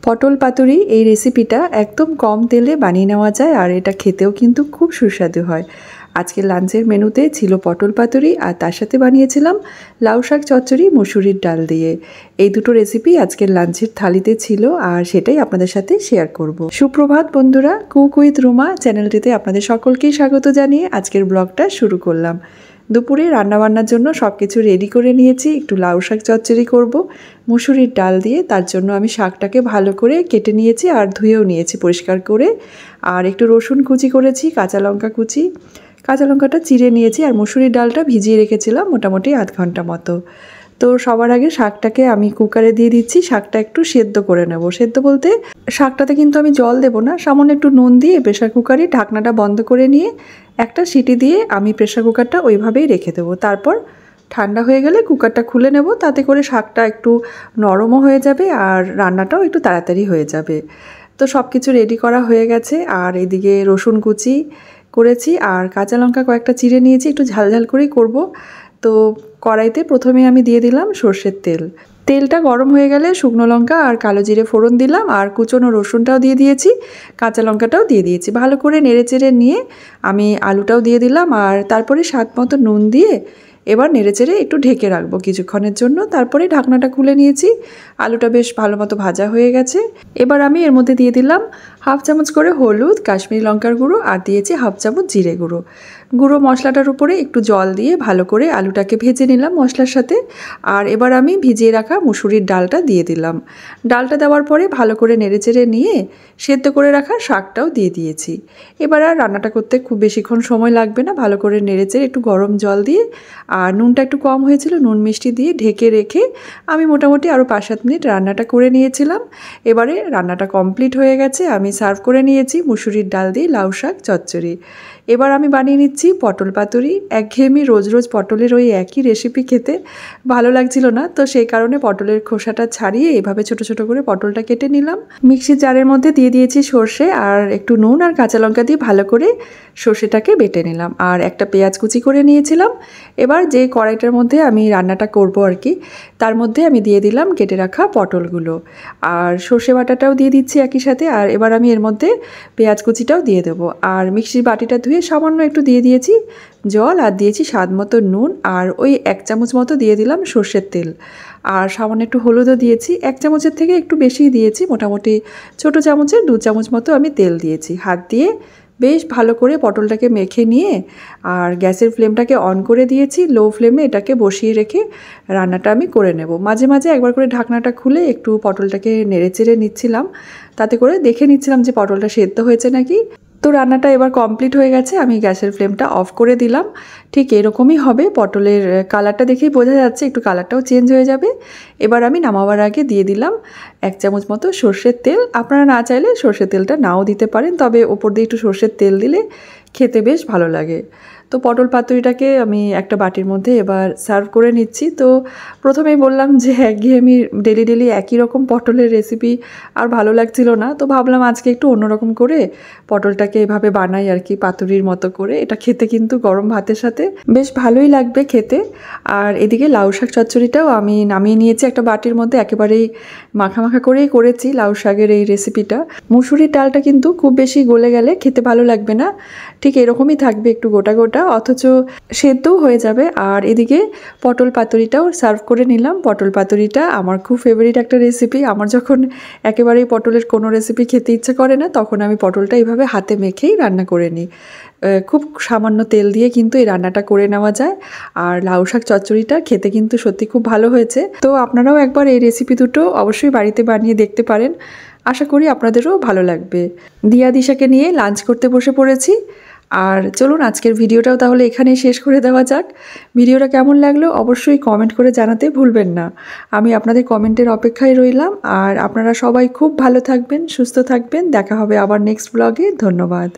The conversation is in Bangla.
পটল পাতুরি এই রেসিপিটা একদম কম তেলে বানিয়ে নেওয়া যায় আর এটা খেতেও কিন্তু খুব সুস্বাদু হয়। আজকের লাঞ্চের মেনুতে ছিল পটল পাতুরি আর তার সাথে বানিয়েছিলাম লাউ শাক চচ্চড়ি মসুরির ডাল দিয়ে। এই দুটো রেসিপি আজকের লাঞ্চের থালিতে ছিল আর সেটাই আপনাদের সাথে শেয়ার করব। সুপ্রভাত বন্ধুরা, কুক উইথ রুমা চ্যানেলটিতে আপনাদের সকলকেই স্বাগত জানিয়ে আজকের ব্লগটা শুরু করলাম। দুপুরে রান্নাবান্নার জন্য সব কিছু রেডি করে নিয়েছি। একটু লাউ শাক চচ্চড়ি করব মুসুরির ডাল দিয়ে। তার জন্য আমি শাকটাকে ভালো করে কেটে নিয়েছি আর ধুয়েও নিয়েছি পরিষ্কার করে। আর একটু রসুন কুচি করেছি, কাঁচা লঙ্কা কুচি, কাঁচা লঙ্কাটা চিড়ে নিয়েছি আর মুসুরির ডালটা ভিজিয়ে রেখেছিলাম মোটামুটি আধ ঘন্টা মতো। তো সবার আগে শাকটাকে আমি কুকারে দিয়ে দিচ্ছি। শাকটা একটু সেদ্ধ করে নেব। সেদ্ধ বলতে শাকটাতে কিন্তু আমি জল দেব না, সামান্য একটু নুন দিয়ে প্রেশার কুকারে ঢাকনাটা বন্ধ করে নিয়ে একটা সিটি দিয়ে আমি প্রেশার কুকারটা ওইভাবেই রেখে দেবো। তারপর ঠান্ডা হয়ে গেলে কুকারটা খুলে নেব, তাতে করে শাকটা একটু নরমও হয়ে যাবে আর রান্নাটাও একটু তাড়াতাড়ি হয়ে যাবে। তো সব কিছু রেডি করা হয়ে গেছে। আর এদিকে রসুন কুচি করেছি আর কাঁচা লঙ্কা কয়েকটা চিড়ে নিয়েছি, একটু ঝাল ঝাল করেই করব। তো কড়াইতে প্রথমে আমি দিয়ে দিলাম সর্ষের তেল। তেলটা গরম হয়ে গেলে শুকনো লঙ্কা আর কালো জিরে ফোড়ন দিলাম আর কুচনো রসুনটাও দিয়ে দিয়েছি, কাঁচা লঙ্কাটাও দিয়ে দিয়েছি। ভালো করে নেড়েচেড়ে নিয়ে আমি আলুটাও দিয়ে দিলাম আর তারপরে স্বাদ মতো নুন দিয়ে এবার নেড়েচেড়ে একটু ঢেকে রাখবো কিছুক্ষণের জন্য। তারপরে ঢাকনাটা খুলে নিয়েছি। আলুটা বেশ ভালো মতো ভাজা হয়ে গেছে। এবার আমি এর মধ্যে দিয়ে দিলাম হাফ চামচ করে হলুদ, কাশ্মীরি লঙ্কার গুঁড়ো আর দিয়েছি হাফ চামচ জিরে গুঁড়ো। গুঁড়ো মশলাটার উপরে একটু জল দিয়ে ভালো করে আলুটাকে ভেজে নিলাম মশলার সাথে। আর এবার আমি ভিজিয়ে রাখা মুসুরির ডালটা দিয়ে দিলাম। ডালটা দেওয়ার পরে ভালো করে নেড়েচেড়ে নিয়ে সেদ্ধ করে রাখা শাকটাও দিয়ে দিয়েছি। এবার আর রান্নাটা করতে খুব বেশিক্ষণ সময় লাগবে না। ভালো করে নেড়েচেড়ে একটু গরম জল দিয়ে আর নুনটা একটু কম হয়েছিল, নুন মিষ্টি দিয়ে ঢেকে রেখে আমি মোটামুটি আরও 5-7 মিনিট রান্নাটা করে নিয়েছিলাম। এবারে রান্নাটা কমপ্লিট হয়ে গেছে। আমি সার্ভ করে নিয়েছি মুসুরির ডাল দিয়ে লাউ শাক চচ্চড়ি। এবার আমি বানিয়ে নিচ্ছি পটল পাতুরি। একঘেয়েমি রোজ রোজ পটলের ওই একই রেসিপি খেতে ভালো লাগছিল না, তো সেই কারণে পটলের খোসাটা ছাড়িয়ে এভাবে ছোট ছোট করে পটলটা কেটে নিলাম। মিক্সির জারের মধ্যে দিয়ে দিয়েছি সর্ষে আর একটু নুন আর কাঁচা লঙ্কা দিয়ে ভালো করে সর্ষেটাকে বেটে নিলাম আর একটা পেঁয়াজ কুচি করে নিয়েছিলাম। এবার যে কড়াইটার মধ্যে আমি রান্নাটা করব আর কি, তার মধ্যে আমি দিয়ে দিলাম কেটে রাখা পটলগুলো আর সর্ষে বাটাটাও দিয়ে দিচ্ছি একই সাথে। আর এবার আমি এর মধ্যে পেঁয়াজ কুচিটাও দিয়ে দেবো আর মিক্সির বাটিটা ধুয়ে সামান্য একটু দিয়ে দিয়েছি জল আর দিয়েছি স্বাদ মতো নুন আর ওই 1 চামচ মতো দিয়ে দিলাম সর্ষের তেল আর সামান্য একটু হলুদও দিয়েছি। 1 চামচের থেকে একটু বেশিই দিয়েছি, মোটামুটি ছোটো চামচের 2 চামচ মতো আমি তেল দিয়েছি। হাত দিয়ে বেশ ভালো করে পটলটাকে মেখে নিয়ে আর গ্যাসের ফ্লেমটাকে অন করে দিয়েছি। লো ফ্লেমে এটাকে বসিয়ে রেখে রান্নাটা আমি করে নেব। মাঝে মাঝে একবার করে ঢাকনাটা খুলে একটু পটলটাকে নেড়েচেড়ে নিচ্ছিলাম, তাতে করে দেখে নিচ্ছিলাম যে পটলটা সেদ্ধ হয়েছে নাকি। তো রান্নাটা এবার কমপ্লিট হয়ে গেছে। আমি গ্যাসের ফ্লেমটা অফ করে দিলাম। ঠিক এরকমই হবে, পটলের কালারটা দেখেই বোঝা যাচ্ছে, একটু কালারটাও চেঞ্জ হয়ে যাবে। এবার আমি নামাবার আগে দিয়ে দিলাম 1 চামচ মতো সর্ষের তেল। আপনারা না চাইলে সর্ষের তেলটা নাও দিতে পারেন, তবে ওপর দিয়ে একটু সর্ষের তেল দিলে খেতে বেশ ভালো লাগে। তো পটল পাতুরিটাকে আমি একটা বাটির মধ্যে এবার সার্ভ করে নিচ্ছি। তো প্রথমেই বললাম যে একঘেয়েমি ডেলি ডেলি একই রকম পটলের রেসিপি আর ভালো লাগছিল না, তো ভাবলাম আজকে একটু অন্যরকম করে পটলটাকে এভাবে বানাই আর কি, পাতুরির মতো করে। এটা খেতে কিন্তু গরম ভাতের সাথে বেশ ভালোই লাগবে খেতে। আর এদিকে লাউ শাক চচ্চড়িটাও আমি নামিয়ে নিয়েছি একটা বাটির মধ্যে, একেবারেই মাখা মাখা করেই করেছি লাউ শাকের এই রেসিপিটা। মুসুরির ডালটা কিন্তু খুব বেশি গলে গেলে খেতে ভালো লাগবে না, ঠিক এরকমই থাকবে একটু গোটা গোটা, অথচ সেদ্ধও হয়ে যাবে। আর এদিকে পটল পাতুরিটাও সার্ভ করে নিলাম। পটল পাতুরিটা আমার খুব ফেভারিট একটা রেসিপি। আমার যখন একেবারেই পটলের কোনো রেসিপি খেতে ইচ্ছে করে না, তখন আমি পটলটা এইভাবে হাতে মেখেই রান্না করে নিই। খুব সামান্য তেল দিয়ে কিন্তু এই রান্নাটা করে নেওয়া যায়। আর লাউ শাক চচ্চড়িটা খেতে কিন্তু সত্যি খুব ভালো হয়েছে। তো আপনারাও একবার এই রেসিপি দুটো অবশ্যই বাড়িতে বানিয়ে দেখতে পারেন, আশা করি আপনাদেরও ভালো লাগবে। দিয়া দিশাকে নিয়ে লাঞ্চ করতে বসে পড়েছি। আর চলুন আজকের ভিডিওটাও তাহলে এখানেই শেষ করে দেওয়া যাক। ভিডিওটা কেমন লাগলো অবশ্যই কমেন্ট করে জানাতে ভুলবেন না। আমি আপনাদের কমেন্টের অপেক্ষায় রইলাম। আর আপনারা সবাই খুব ভালো থাকবেন, সুস্থ থাকবেন। দেখা হবে আবার নেক্সট ব্লগে। ধন্যবাদ।